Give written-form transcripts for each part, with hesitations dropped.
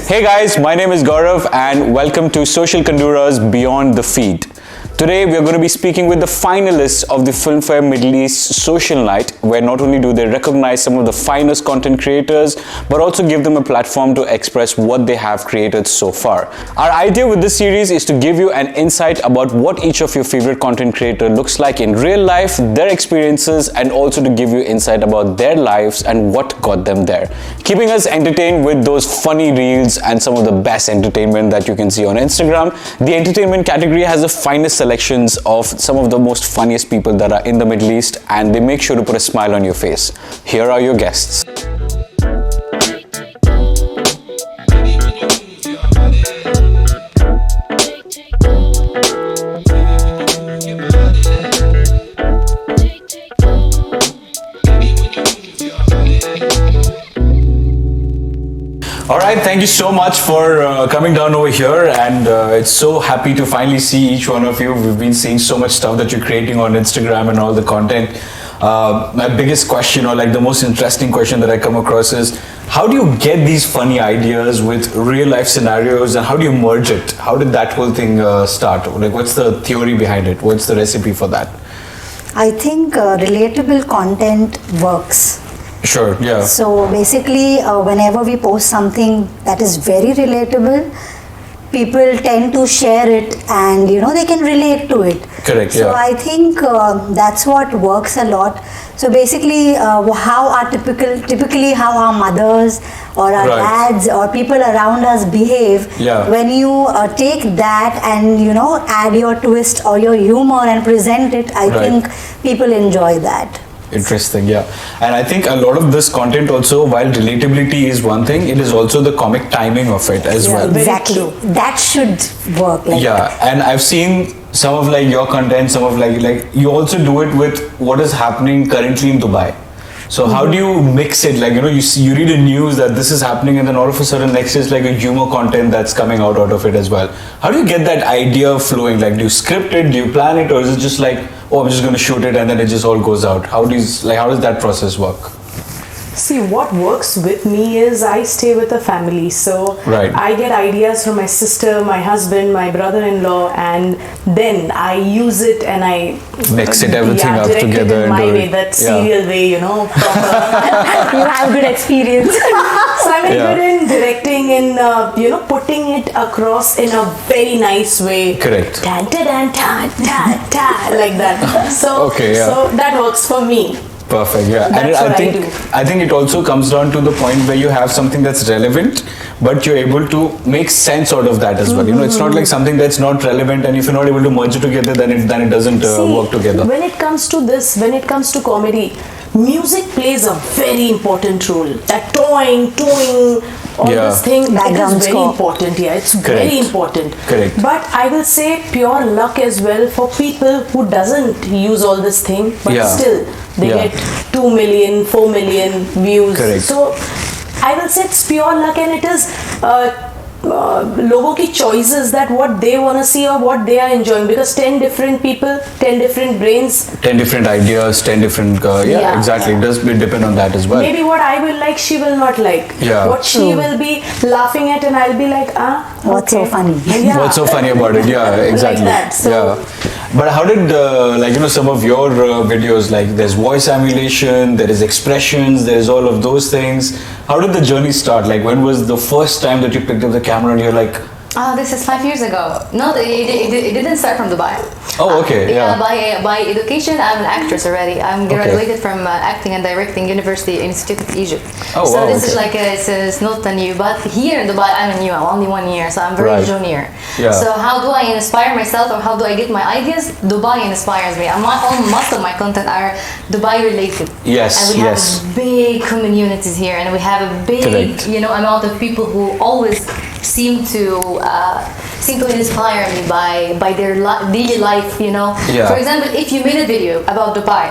Hey guys, my name is Gaurav and welcome to Social Kandura's Beyond the Feed. Today we are going to be speaking with the finalists of the Filmfare Middle East Social Night, where not only do they recognize some of the finest content creators, but also give them a platform to express what they have created so far. Our idea with this series is to give you an insight about what each of your favorite content creator looks like in real life, their experiences, and also to give you insight about their lives and what got them there. Keeping us entertained with those funny reels and some of the best entertainment that you can see on Instagram. The entertainment category has the finest selections of some of the most funniest people that are in the Middle East, and they make sure to put a smile on your face. Here are your guests. Alright, thank you so much for coming down over here, and it's so happy to finally see each one of you. We've been seeing so much stuff that you're creating on Instagram and all the content. My biggest question, or like the most interesting question that I come across, is how do you get these funny ideas with real life scenarios, and how do you merge it? How did that whole thing start? Like, what's the theory behind it? What's the recipe for that? I think relatable content works. Sure, yeah. So basically, whenever we post something that is very relatable, people tend to share it, and they can relate to it. Correct. So yeah. I think that's what works a lot. So basically, typically how our mothers or our dads or people around us behave. Yeah. When you take that and add your twist or your humor and present it, I think people enjoy that. Interesting, yeah. And I think a lot of this content also, while relatability is one thing, it is also the comic timing of it as well. Exactly. That should work. And I've seen some of like your content, some of like you also do it with what is happening currently in Dubai. So how do you mix it? Like, you read the news that this is happening, and then all of a sudden next is like a humor content that's coming out of it as well. How do you get that idea flowing? Like, do you script it? Do you plan it? Or is it just like, oh, I'm just going to shoot it and then it just all goes out? How does that process work? See, what works with me is I stay with a family, so I get ideas from my sister, my husband, my brother-in-law, and then I use it and I mix it everything up together in my way, that serial way, proper. You have good experience. So I'm very good in directing and putting it across in a very nice way. Correct. Tan, ta, tan, ta, ta, ta, like that. So so that works for me. Perfect, yeah. That's And I think it also comes down to the point where you have something that's relevant, but you're able to make sense out of that as well. It's not like something that's not relevant, and if you're not able to merge it together, then it doesn't work together. When it comes to when it comes to comedy, music plays a very important role. That toing, all this thing, it is very important. Yeah, it's very important. Correct. But I will say pure luck as well for people who doesn't use all this thing, but still they get 2 million, 4 million views. Correct. So I will say it's pure luck, and it is लोगों की choices that what they want to see or what they are enjoying, because 10 different people, 10 different brains, 10 different ideas, 10 different exactly. It does depend on that as well. Maybe what I will like, she will not like. What she will be laughing at, and I'll be like, what's so funny? What's so funny about it? Yeah, exactly. Like that. So, but how did some of your videos, like there's voice emulation, there is expressions, there's all of those things. How did the journey start? Like, when was the first time that you picked up the camera and you're like, this is 5 years ago. No, it didn't start from Dubai. Oh, okay, By education, I'm an actress already. I'm graduated from Acting and Directing University Institute of Egypt. Oh, so wow, this is like it's not a new, but here in Dubai, I'm a new. I'm only 1 year, so I'm very junior. Yeah. So how do I inspire myself, or how do I get my ideas? Dubai inspires me. Most of my content are Dubai related. Yes, and we have big communities here, and we have a big, amount of people who always seem to inspire me by their daily life, For example, if you made a video about Dubai,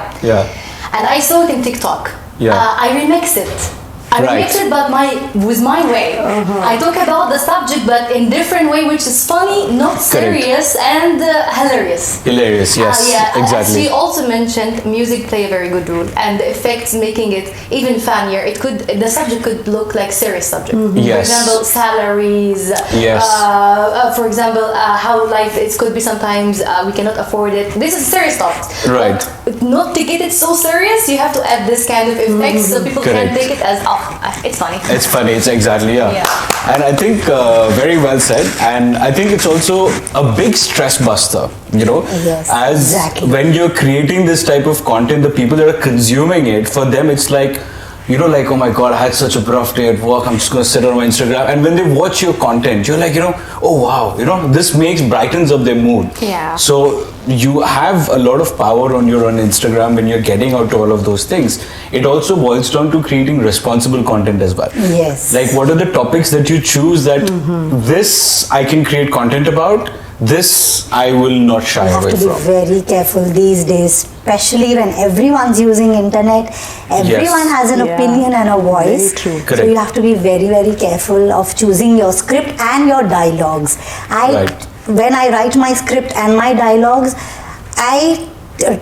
and I saw it in TikTok, I remix it. I remix it, but with my way. I talk about the subject, but in different way, which is funny, not serious, and hilarious. Hilarious, yes, exactly. As she also mentioned, music play a very good role, and the effects making it even funnier. The subject could look like serious subject. Yes. For example, salaries. Yes. For example, how life it could be sometimes we cannot afford it. This is serious topic. Right. But not to get it so serious, you have to add this kind of effects so people can take it as it's funny. It's funny. It's exactly And I think very well said. And I think it's also a big stress buster. Yes, when you're creating this type of content, the people that are consuming it, for them it's like, like, oh my god, I had such a rough day at work, I'm just going to sit on my Instagram. And when they watch your content, you're like, oh wow, this brightens up their mood. Yeah. So you have a lot of power on your own Instagram when you're getting out to all of those things. It also boils down to creating responsible content as well. Yes. Like, what are the topics that you choose that this I can create content about, this I will not shy away from. You have to be very careful these days, especially when everyone's using internet. Everyone has an opinion and a voice. Very true. Correct. So you have to be very, very careful of choosing your script and your dialogues. When I write my script and my dialogues, I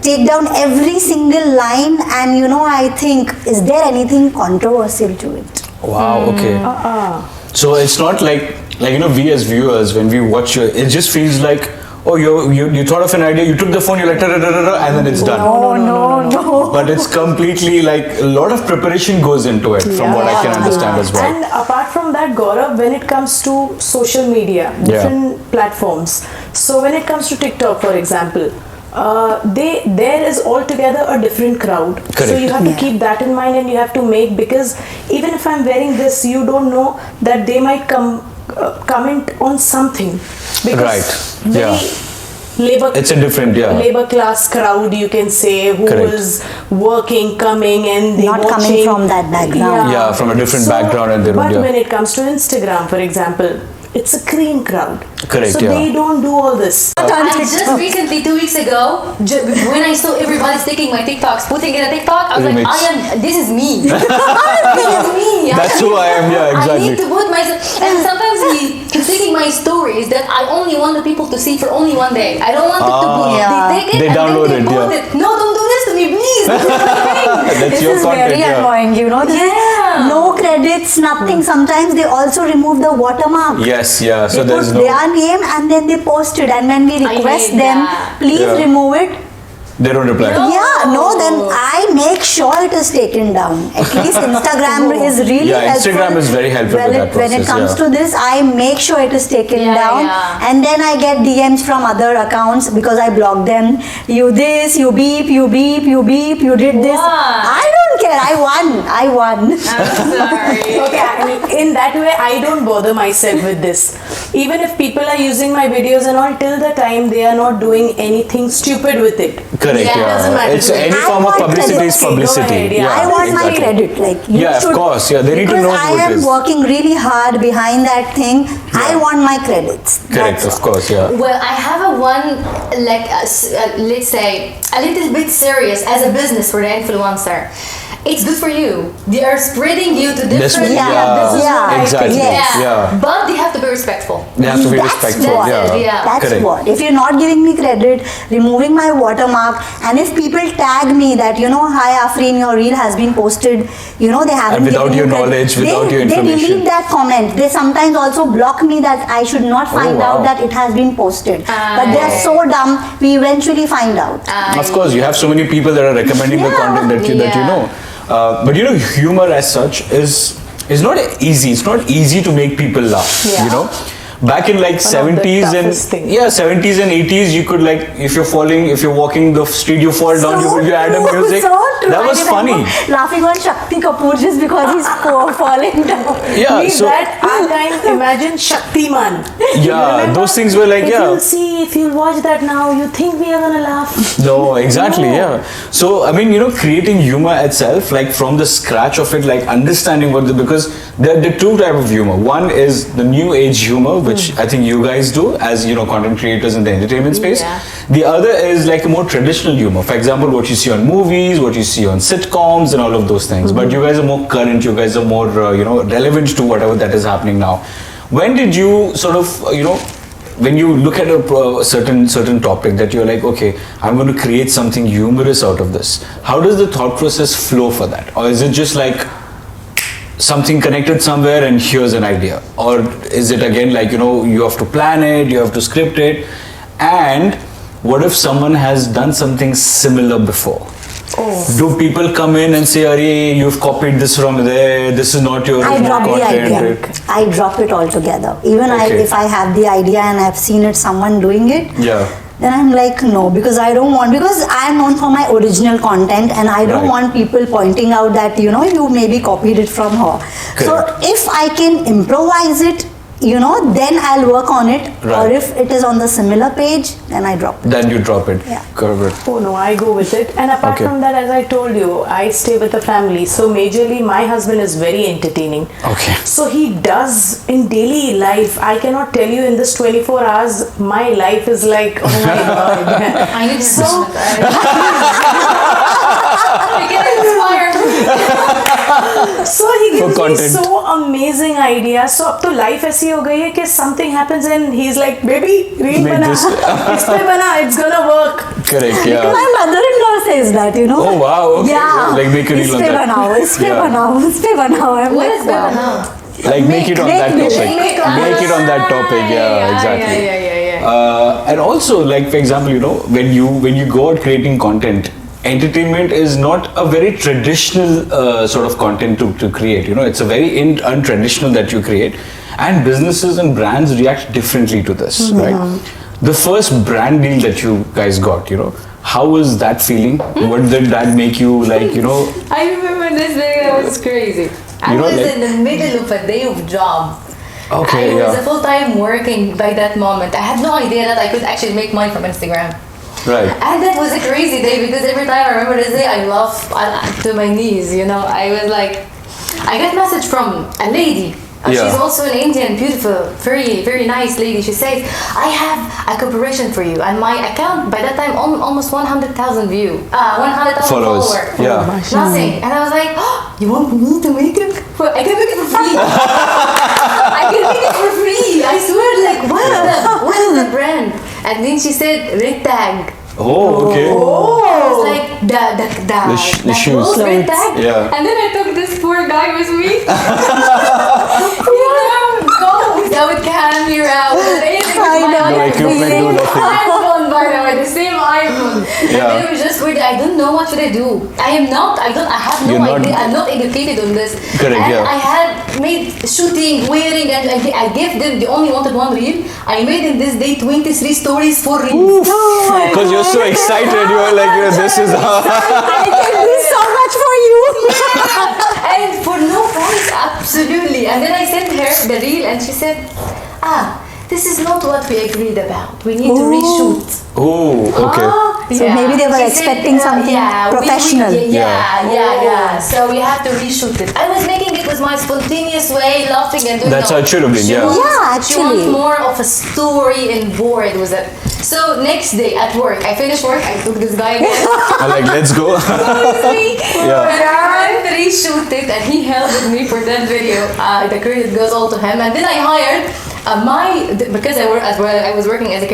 take down every single line, and I think, is there anything controversial to it? Wow, okay. So it's not like we as viewers, when we watch it just feels like, oh, you thought of an idea, you took the phone, you're like, and then it's done. No. But it's completely like a lot of preparation goes into it, from what I can understand as well. And apart from that, Gaurav, when it comes to social media, different platforms. So when it comes to TikTok, for example, there is altogether a different crowd. Correct. So you have to keep that in mind, and you have to make, because even if I'm wearing this, you don't know that they might comment on something, because it's a different labor class crowd, you can say, who is working, coming, and they not watching, coming from that background. From a different background, and but when it comes to Instagram, for example, it's a clean crowd. Correct. So they don't do all this. I just recently, 2 weeks ago, when I saw everybody's taking my TikToks, putting in a TikTok, I was like, this is me. This is me. That's who I am. Yeah, exactly. I need to put myself. And sometimes he's taking my stories that I only want the people to see for only one day. I don't want it to put. They take it they and download then they put it. No, don't do this to me, please. That's this your is content, very annoying. No credits, nothing. Sometimes they also remove the watermark. Yes, yeah. So they there's put their name and then they post it, and when we request them, please remove it, they don't reply. Then I make sure it is taken down. At least Instagram is really helpful. Instagram is very helpful with that process. When it comes to this, I make sure it is taken down, and then I get DMs from other accounts because I block them. You this, you beep, you beep, you beep, you did this. I don't care. I won. I'm sorry. Okay, in that way, I don't bother myself with this. Even if people are using my videos and all, till the time they are not doing anything stupid with it. Correct. Doesn't matter. It's any form of publicity is publicity. I want my credit. Of course. Yeah, they need to know because I am working really hard behind that thing. I want my credits. Correct. Of course. Yeah. Well, I have let's say a little bit serious as a business for the influencer. It's good for you. They are spreading you to different exactly. But they have to be respectful. They have to be respectful. That's what. If you're not giving me credit, removing my watermark, and if people tag me that hi Afreen, your reel has been posted, they haven't. And without your knowledge, without your information, they delete that comment. They sometimes also block me that I should not find out that it has been posted. But they are so dumb. We eventually find out. Of course, you have so many people that are recommending the content that you know. But humor as such is not easy. It's not easy to make people laugh. Back in 70s and 70s and 80s, you could if you're walking the street, you fall down, you add a music. That was funny. Laughing on Shakti Kapoor just because he's falling down. That our time, imagine Shaktiman. Those things were if you'll watch that now, you think we are gonna laugh. No, exactly, So, creating humor itself, from the scratch of it, understanding because the two type of humor. One is the new age humor, which I think you guys do as content creators in the entertainment space. Yeah. The other is like a more traditional humor. For example, what you see on movies, what you see on sitcoms, and all of those things. But you guys are more current. You guys are more relevant to whatever that is happening now. When did you sort of when you look at a certain topic that you're like, okay, I'm going to create something humorous out of this? How does the thought process flow for that? Or is it just like something connected somewhere and here's an idea? Or is it again like, you have to plan it, you have to script it? And what if someone has done something similar before? Oh. Do people come in and say, Arey, you've copied this from there, this is not your original content? I drop it altogether. Even Okay. if I have the idea and I've seen someone doing it, then I'm like, no, because I am known for my original content, and I don't want people pointing out that, you maybe copied it from her. Correct. So if I can improvise it, then I'll work on it. Right. Or if it is on the similar page, then I drop it. Then you drop it. Yeah. Correct. Oh no, I go with it. And apart from that, as I told you, I stay with the family. So majorly, my husband is very entertaining. Okay. So he does in daily life. I cannot tell you in this 24 hours, my life is like, oh my god. I need to I get inspired. So he gives me content. so amazing ideas. So up to life ऐसी हो गई है कि something happens and he's like, baby, reel Make बना, this- इस पे बना, it's gonna work. Correct, yeah. My mother-in-law says that, Oh, wow, okay. Yeah. Like make a reel on that. इस पे बनाओ. I'm What like, is wow. better now? Like make it on that topic. make Make it on that topic, yeah, exactly. And also, like for example, when you go out creating content, entertainment is not a very traditional sort of content to create. It's a very untraditional that you create, and businesses and brands react differently to this, right? The first brand deal that you guys got, how was that feeling? What did that make you like? I remember this day, that was crazy. I was in the middle of a day of job. Okay, I was full-time working by that moment. I had no idea that I could actually make money from Instagram. Right. And that was a crazy day because every time I remember this day, I laugh to my knees, I was like, I got a message from a lady. She's also an Indian, beautiful, very, very nice lady. She says, I have a cooperation for you. And my account, by that time, almost 100,000 views. 100,000 followers. Yeah. Nothing. And I was like, oh, you want me to make it? I can make it for free. I can make it for free. I swear, like, what is the brand? And then she said, red tag. Oh, okay. I was like, the shoes. red tag. Yeah. And then I took this poor guy with me. Go without camera, with anything. No equipment, no nothing. iPhone, by the way, the same iPhone. And then it was just weird. I don't know what should I do. I have no idea. I'm not educated on this. Correct, and yeah. I had made shooting, wearing, and I gave them, they only wanted one reel. I made in this day 23 stories for reels. Because you're so excited, you're like, this is I can do so much for you. And for no price, absolutely. And then I sent her the reel and she said, this is not what we agreed about. We need to reshoot. Oh, okay. So maybe they were She expecting said, something professional. Yeah. So we have to reshoot it. I was making it with my spontaneous way, laughing and doing That's how it should have been, She yeah. wants- She wants actually. more of a story and board with it. So next day at work, I finished work, I took this guy again. I'm like, let's go. And I reshoot it and he helped me for that video. The credit goes all to him. And then I hired because I was working as a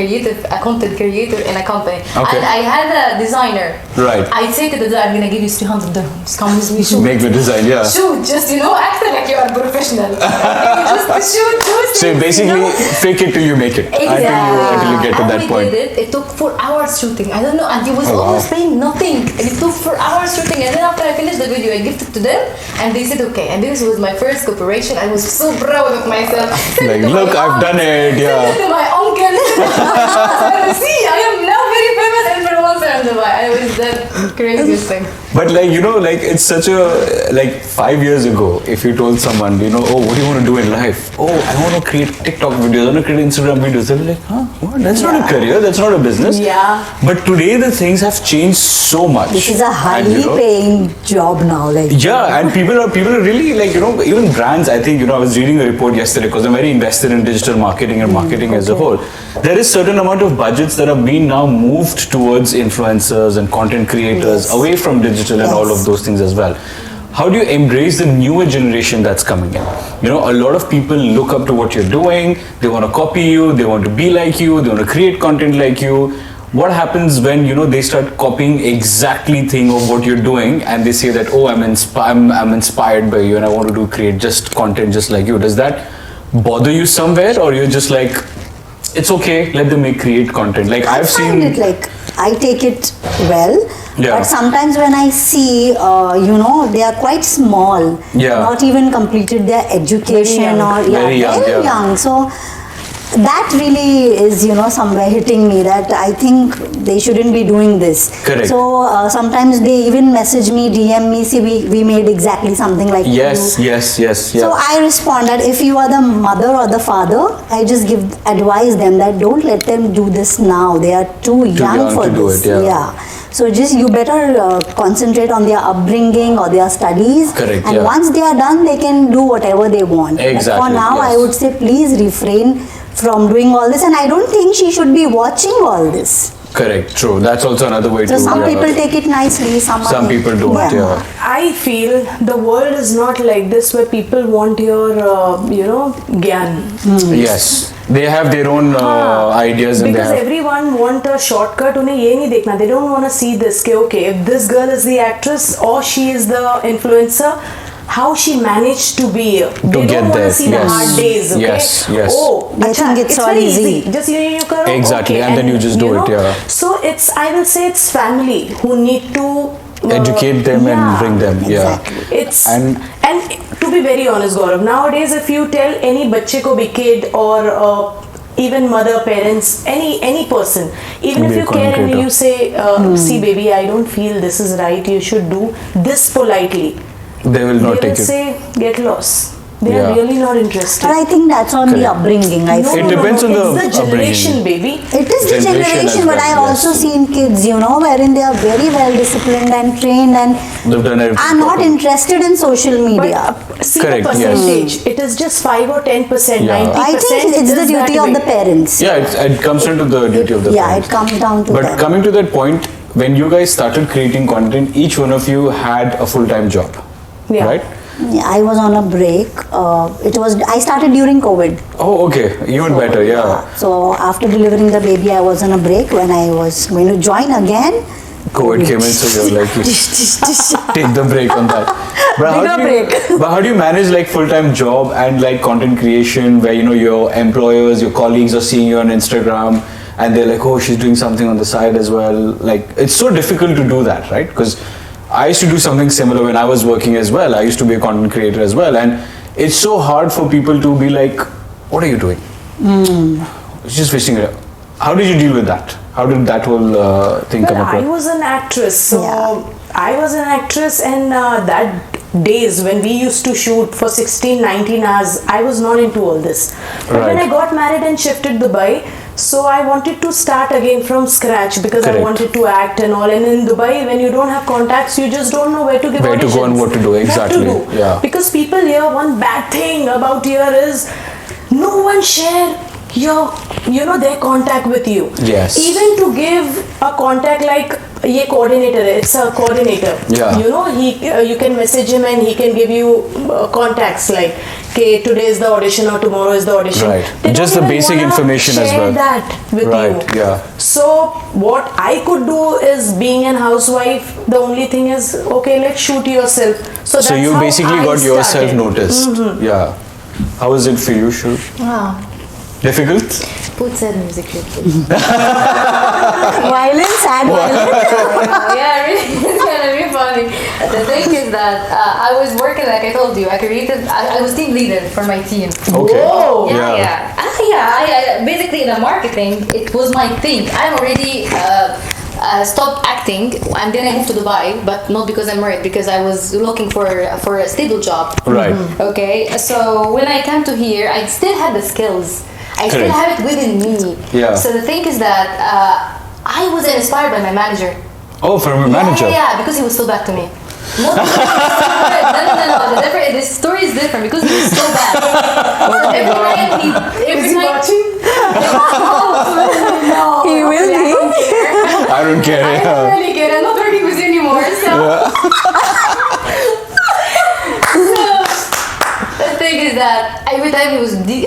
content creator in a company, and I had a designer. Right. I say to the designer, I'm gonna give you 300 dirhams. Come with me, shoot. Make the design, yeah. Shoot, just act like you are a professional. Just shoot. So basically, fake it till you make it. Until you get to that point. It took 4 hours shooting. I don't know, and he was almost paying nothing. And it took 4 hours shooting, and then after I finished the video, I gifted to them, and they said okay. And this was my first cooperation. I was so proud of myself. Like, look, I've done it, yeah. Send it to my uncle. See, I am now very famous influencer. on Dubai. And it was the craziest thing. But like, you know, like it's such a, like 5 years ago, if you told someone, you know, oh, what do you want to do in life? Oh, I want to create TikTok videos, I want to create Instagram videos. They'll be like, huh, what? That's not a career, that's not a business. Yeah. But today the things have changed so much. This is a highly paying job now. Like, yeah, and people are really like, you know, even brands, I think, you know, I was reading a report yesterday because I'm very invested in digital marketing and marketing as a whole. There is certain amount of budgets that have been now moved towards influencers and content creators, away from digital and all of those things as well. How do you embrace the newer generation that's coming in? You know, a lot of people look up to what you're doing, they want to copy you, they want to be like you, they want to create content like you. What happens when, you know, they start copying exactly thing of what you're doing and they say that, oh, I'm inspired by you and I want to create just content just like you? Does that bother you somewhere, or you're just like, it's okay, let them create content? Like I've seen it, like, I take it well, but sometimes when I see, you know, they are quite small, not even completed their education, very young. So that really is, you know, somewhere hitting me that I think they shouldn't be doing this. Correct. So sometimes they even message me, DM me, see, we made exactly something like you. Yes. So I respond that if you are the mother or the father, I just advise them that don't let them do this now. They are too young for this. So just you better concentrate on their upbringing or their studies. Correct. And once they are done, they can do whatever they want. Exactly. But for now, I would say please refrain from doing all this, and I don't think she should be watching all this. Correct, true. That's also another way so to... some people take it nicely, some people don't, I feel the world is not like this where people want your, you know, gyan. Yes. They have their own ideas. Because everyone want a shortcut. Unhe ye nahi dekhna. They don't want to see this. Okay, if this girl is the actress or she is the influencer, how she managed to be here. They don't want to see the hard days, okay? Yes. Oh, they think it's all very easy. Just you karo, exactly, okay. and then you just do it, So it's, I will say it's family who need to educate them and bring them, exactly. It's and to be very honest, Gaurav, nowadays if you tell any bachche ko be kid or even mother, parents, any person, even if you care and you say, see baby, I don't feel this is right, you should do this politely. They will not take it. They will say, get lost. They are really not interested. But I think that's on the upbringing. It depends on the it's the generation, baby. It is the generation, but I also seen kids, you know, wherein they are very well disciplined and trained and are not interested in social media. But see the percentage. It is just 5 or 10%, 90%. I think it's the duty of the parents. Yeah, it comes down to the duty of the parents. Yeah, it comes down to that. But coming to that point, when you guys started creating content, each one of you had a full-time job, right? Yeah, I was on a break. I started during COVID. Oh, okay. Even better, So after delivering the baby, I was on a break. When I was going to join again, COVID came in, so you're like, take the break on that. But how do you manage like full-time job and like content creation where, you know, your employers, your colleagues are seeing you on Instagram and they're like, oh, she's doing something on the side as well. Like, it's so difficult to do that, right? Because I used to do something similar when I was working as well. I used to be a content creator as well. And it's so hard for people to be like, what are you doing? It's just wasting it. How did you deal with that? How did that whole thing come up? I was an actress. So I was an actress, and that days when we used to shoot for 16, 19 hours, I was not into all this. But when I got married and shifted Dubai, so I wanted to start again from scratch because I wanted to act and all. And in Dubai, when you don't have contacts, you just don't know where to give auditions. Where to go and what to do, exactly. Yeah. Because people here, one bad thing about here is no one share your, you know, their contact with you. Yes. Even to give a contact like ye coordinator, it's a coordinator. Yeah. You know, you can message him and he can give you contacts like, okay, today is the audition or tomorrow is the audition. Right. Just the basic information as well. Share that with you. Yeah. So what I could do is, being an housewife, the only thing is, okay, let's shoot yourself. So that's you how basically I got yourself started. noticed. Yeah. How was it for you, Shul? Wow. Difficult? Put sad music, please. Violence, sad violence. Yeah, really, it's gonna be funny. The thing is that I was working, like I told you, I was team leader for my team. Okay. Whoa. Yeah. I basically in the marketing, it was my thing. I'm already stopped acting, and then I moved to Dubai, but not because I'm married, because I was looking for a stable job. Right. Okay, so when I came to here, I still had the skills. I still Correct. have it within me. Yeah. So the thing is that I was inspired by my manager. Oh, from a manager. Yeah, because he was so bad to me. Not because he was so good. No. The story is different because he was so bad. Every night Is he watching? No. He will be. I don't care. I don't really care. I'm not working with you anymore. So. The thing is that every time he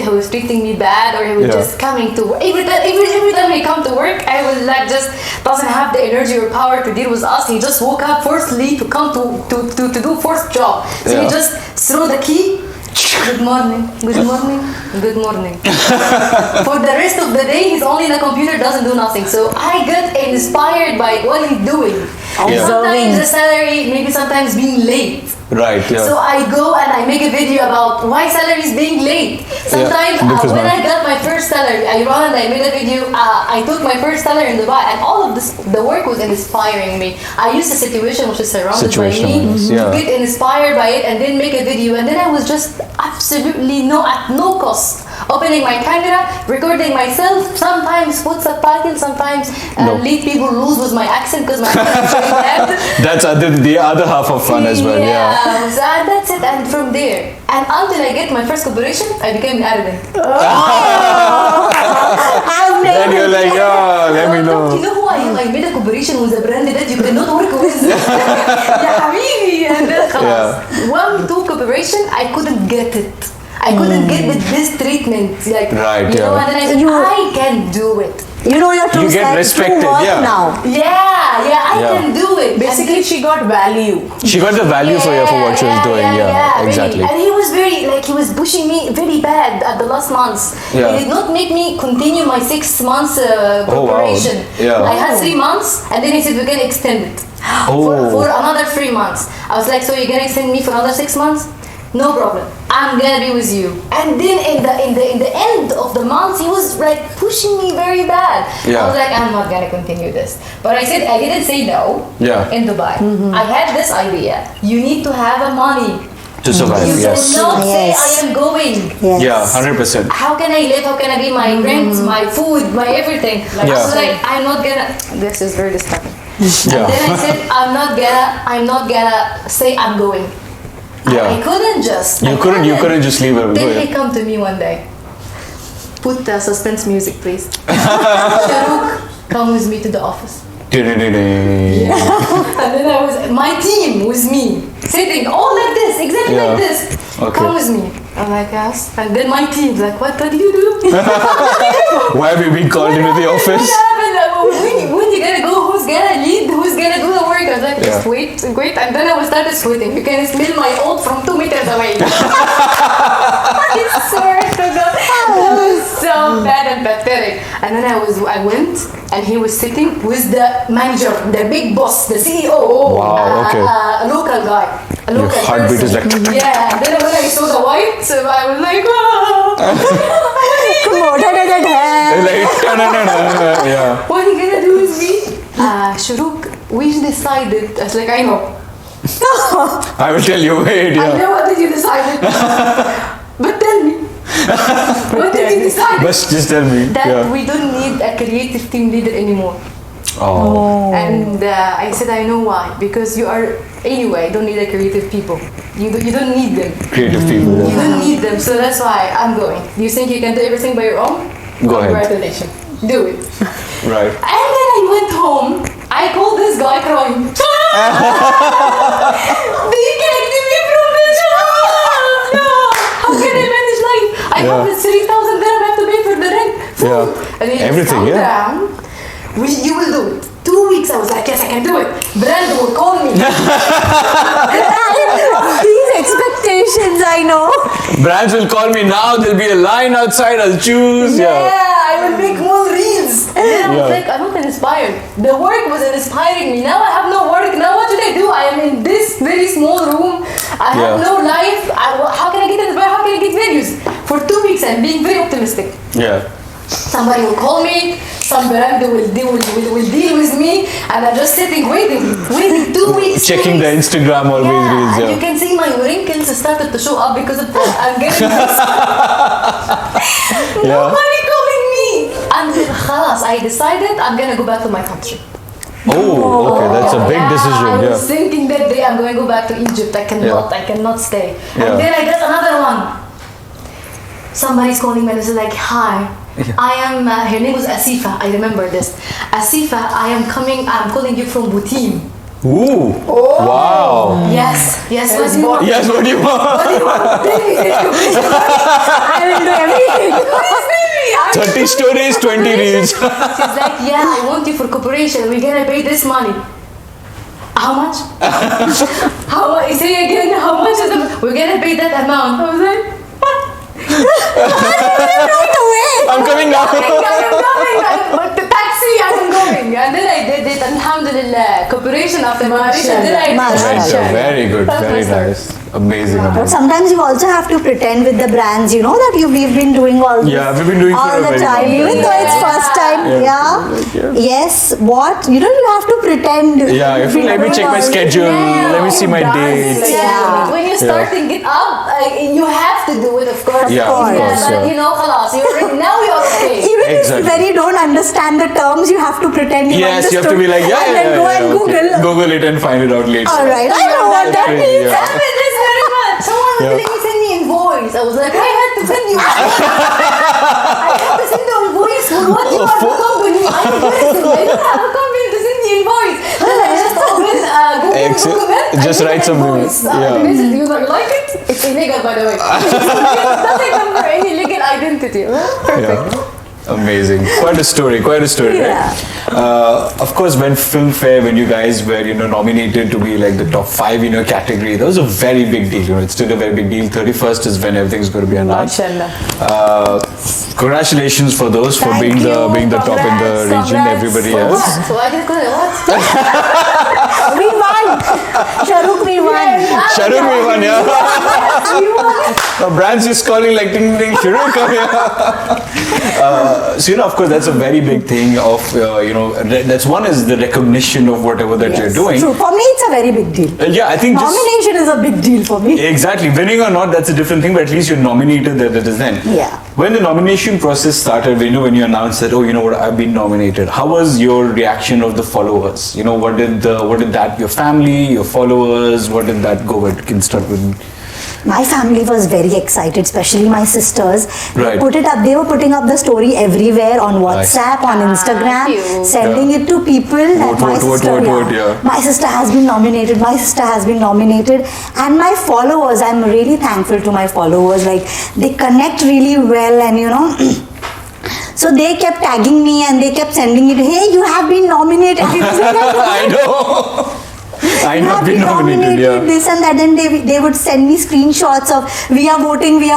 was treating me bad, or he was just coming to work. Every time he come to work, I was like just doesn't have the energy or power to deal with us. He just woke up firstly to come to do first job. So he just threw the key. Good morning, good morning, good morning. For the rest of the day, he's only in the computer, doesn't do nothing. So I get inspired by what he's doing. Sometimes the salary, maybe sometimes being late. Right, yeah. So I go and I make a video about why salary is being late. Sometimes when I got my first salary, I run and I made a video. I took my first salary in Dubai, and all of this, the work was inspiring me. I used a situation which is surrounded by me to get inspired by it, and then make a video. And then I was just absolutely at no cost opening my camera, recording myself. Sometimes put subtitles, sometimes lead people lose with my accent because my accent is very bad. That's the other half of fun as well. Yeah. So that's it, and from there, and until I get my first corporation, I became an Arabic. Then you're like, let me know. You know who I am? I made a corporation with a brand that you cannot work with. يا حبيبي. And then خلاص. 1-2 corporation, I couldn't get it. I couldn't get this treatment. Like, right, you know, and then I said, I can do it. You know your true You get respected, now. Yeah, I can do it. Basically, she got value. She got the value for what she was doing. Yeah, exactly. Really. And he was he was pushing me very bad at the last months. Yeah. He did not make me continue my 6 months preparation. Wow. Yeah. I had 3 months, and then he said, we're going to extend it for another 3 months. I was like, so you're going to extend me for another 6 months? No problem. I'm gonna be with you. And then in the end of the month, he was like pushing me very bad. Yeah. I was like, I'm not gonna continue this. But I didn't say no. Yeah. In Dubai, I had this idea. You need to have a money To survive. you Yes. cannot say I am going. Yes. Yeah, 100%. How can I live? How can I be my rent, my food, my everything? I was like, I'm not gonna. This is very disturbing. Yeah. And then I said, I'm not gonna say I'm going. Yeah. I couldn't just. You couldn't just leave her. Then he come to me one day. Put the suspense music, please. Shahrukh, come with me to the office. Yeah. And then my team was me, sitting all like this, exactly like this. Okay. Come with me. I'm like, yes. And then my team's like, what did you do? Why have you been called into the office? What happened? When you gonna go? Who's gonna lead? Who's gonna do the work? I was like, just wait. And then I started sweating. You can smell my oat from 2 meters away. I swear to God. It was so bad and pathetic. And then I went, and he was sitting with the manager, the big boss, the CEO. Wow, okay. A local guy. A Your local heartbeat is like... Yeah, and then when I saw the white, so I was like, oh. Come on, Yeah. What are you gonna do with me? Shahrukh, we decided. I was like, I know. I will tell you, wait, I know what did you decide. But tell me. What did you decide? Just tell me. That we don't need a creative team leader anymore. Oh. And I said, I know why. Because you are, anyway, don't need a creative people. You don't need them. Creative people. You don't need them, so that's why I'm going. You think you can do everything by your own? Go ahead. Congratulations. Do it. Right. And then I went home. I called this guy crying. They kicked me from the job. No. How can I manage life? I have this 3,000 dirham I have to pay for the rent. Food. Yeah. And then Everything, calm down. You will do it. 2 weeks I was like, yes, I can do it. Brand will call me. These expectations, I know. Brands will call me now. There'll be a line outside. I'll choose. Yeah, I will make more reels. And then I was like, I'm not inspired. The work was inspiring me. Now I have no work. Now what should I do? I am in this very small room. I have no life. How can I get inspired? How can I get values? For 2 weeks I'm being very optimistic. Yeah. Somebody will call me. some brand will deal with me, and I'm just sitting waiting 2 weeks. Checking the Instagram always reels. And you can see my wrinkles started to show up because of that. I'm getting this. Nobody calling me. Until خلاص, I decided I'm gonna go back to my country. Oh, okay, that's a big decision. I was thinking that day I'm going to go back to Egypt. I cannot stay. And then I got another one. Somebody's calling me and is like, hi. I am, her name was Asifa, I remember this. Asifa, I'm calling you from Bhutan. Ooh. Oh. Wow. Yes. What do you want? I will do everything. 30 stories, 20 reels. She's like, yeah, I want you for cooperation. We're gonna pay this money. How much? How much? Say again, how much is it? We're gonna pay that amount. I was like, right away. I'm coming now. But the taxi, I'm going. And then I did it. Alhamdulillah. Cooperation after cooperation. Then I very good. Very nice. Amazing. But sometimes you also have to pretend with the brands, you know, that we've been doing all this we've been doing all the time, even though it's first time. Yes, what? You know, you have to pretend. Let me check my schedule. Let me see my dates. When you're starting it up, you have to do it, of course. Of course. But you know, خلاص, now you're okay. Even when you don't understand the terms, you have to pretend you understood. You have to be like, and then go and Google it and find it out later. Alright, I know what that means. Very much. Someone was telling me send me invoice. I was like, I had to send you. I had to send the invoice for what you are the company. I don't have a company to send the invoice. Then I just open Google. Just write something. Message you like it? It's illegal, by the way. It doesn't come for any legal identity. Perfect. Amazing. Quite a story, right? Of course, when Filmfare, when you guys were, nominated to be like the top 5 in your category, that was a very big deal. It's still a very big deal. 31st is when everything's going to be announced. Congratulations for those for being the top in the region. Everybody else. So I can call it what? We won. Shahrukh, we won. Shahrukh, we won. Brands just calling like ding ding Shahrukh. So of course, that's a very big thing of that's one is the recognition of whatever that you're doing. True. For me, it's a very big deal. I think nomination is a big deal for me. Exactly. Winning or not, that's a different thing. But at least you're nominated. That is then. Yeah. When the nomination process started, when you announced that, I've been nominated. How was your reaction of the followers? What did that your family, your followers, what did that go with? Can start with. My family was very excited, especially my sisters. Right. They put it up. They were putting up the story everywhere on WhatsApp, on Instagram, sending it to people. My sister has been nominated. My sister has been nominated. And my followers, I'm really thankful to my followers. Like, they connect really well, and so they kept tagging me and they kept sending it. Hey, you have been nominated. I know. I have been nominated, this and that, and they would send me screenshots of we are voting. So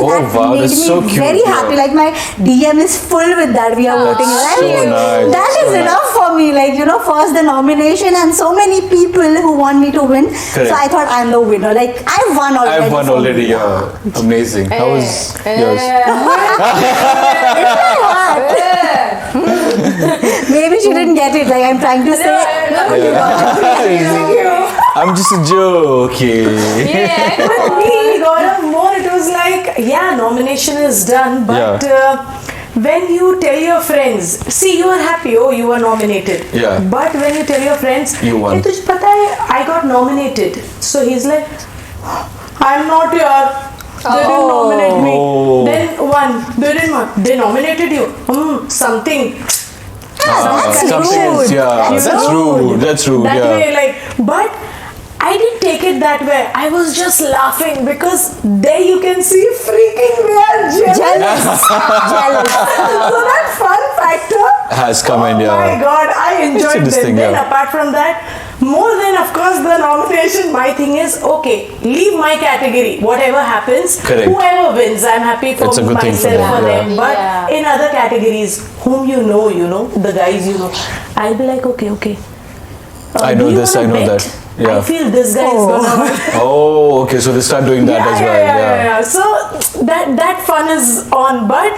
that made me so cute, very happy. Like, my DM is full with that we are voting. Nice. That is enough for me. Like, first the nomination and so many people who want me to win. Correct. So I thought I'm the winner. Like, I won already. Amazing. How was yours? Maybe she didn't get it. Like, I'm trying to say. I'm just a joke. For me, it was like, nomination is done, but when you tell your friends, see, you are happy, you are nominated. But when you tell your friends, you won. I got nominated. So he's like, I'm not here. They didn't nominate me. Then one, they didn't want. They nominated you. Something. That's rude. That's rude. That way, but I didn't take it that way. I was just laughing because there you can see freaking we are jealous. So that fun factor has come in. Oh my God, I enjoyed it. Then apart from that, more than of course the nomination, my thing is leave my category. Whatever happens, whoever wins, I'm happy for myself, for them. But in other categories, whom the guys I'll be like, okay. I know this, I know that. I feel this guy is gonna win. So they start doing that as well. So that fun is on, but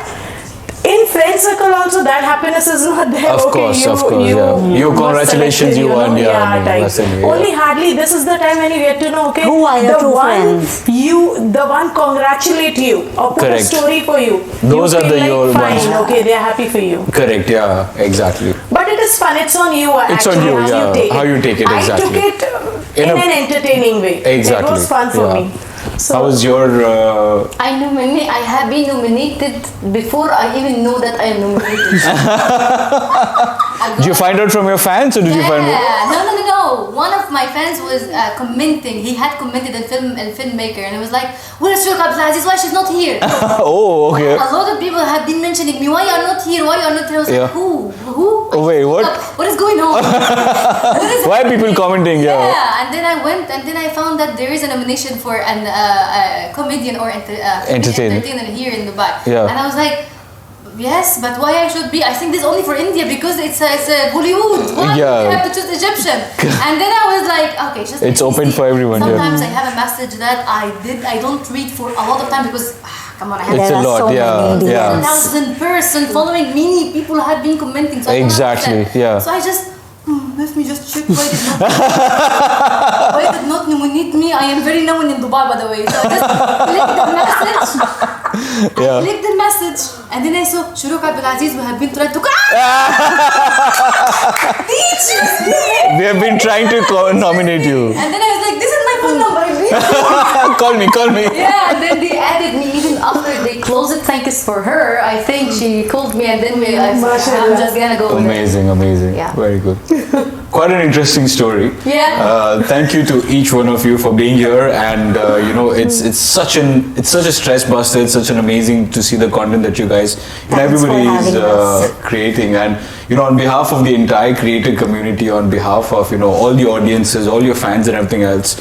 in friends friend circle also, that happiness is not there. Of course, you congratulations, you won. Only hardly this is the time when you get to know, okay, who are your true friends? The one congratulate you or put a story for you. Those you are the your fine, ones. okay, they are happy for you. Correct, yeah, exactly. But it is fun. It's on you. It's on you, yeah. How you take it, exactly. I took it in an entertaining way. Exactly. It was fun for me. So, how was your? I have been nominated before I even know that I am nominated. Did you find out from your fans, or did you find out? No. One of my fans was commenting. He had commented in Filmmaker, and it was like, "Where's Shuruk Abdulaziz? Why she's not here?" Oh, okay. A lot of people have been mentioning me. Why you are not here? Why you are not here? I was like, who? Oh, wait, what? What is going on? Why are people commenting? Yeah, and then I went and then I found that there is a nomination for an comedian or entertainer here in Dubai. Yeah. And I was like, yes, but why I should be? I think this is only for India because it's a Hollywood. Why do I have to choose Egyptian? And then I was like, okay, just it's open for everyone. Sometimes I have a message that I don't read for a lot of time because come on, I have it's a lot, so many 1,000 person following. Many people have been commenting. So exactly, yeah. So I just let me just check why did not nominate me. I am very known in Dubai, by the way. So I just clicked the message. I clicked the message, and then I saw Shuruk Abdulaziz who have been trying to. We have been trying to nominate you. And then I was like, this is my phone number. Call me. Yeah, and then they added me even after they closed it. Thank you for her. I think she called me, and then I'm just gonna go. Amazing. Yeah. Very good. Quite an interesting story. Yeah. Thank you to each one of you for being here, and it's such a stress buster. It's such an amazing to see the content that you guys, everybody is creating, and on behalf of the entire creator community, on behalf of all the audiences, all your fans, and everything else.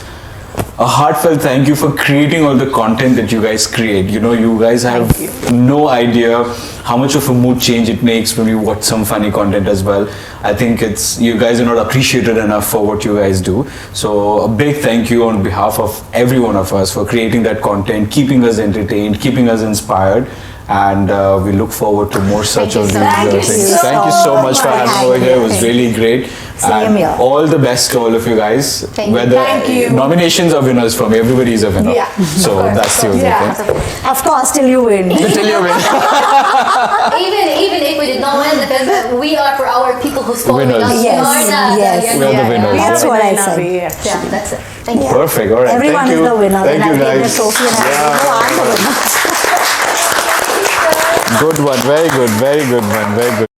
A heartfelt thank you for creating all the content that you guys create. You guys have no idea how much of a mood change it makes when you watch some funny content as well. I think you guys are not appreciated enough for what you guys do. So a big thank you on behalf of every one of us for creating that content, keeping us entertained, keeping us inspired. And we look forward to more such of these things. Thank you so much for having me over here. It was really great. Same here. All the best to all of you guys. Whether nominations or winners for me, everybody is a winner. Yeah. So that's the only thing. Of course, till you win. Till you win. even if we did not win, because we are for our people who's following Winners. us. Yes. We are the winners. That's what I said. Yeah, that's it. Thank you. Perfect. All right. Everyone Thank is you. the winner. Thank Then you, I take the guys. trophy and I go, I'm the winner. Good one. Very good. Very good one. Very good.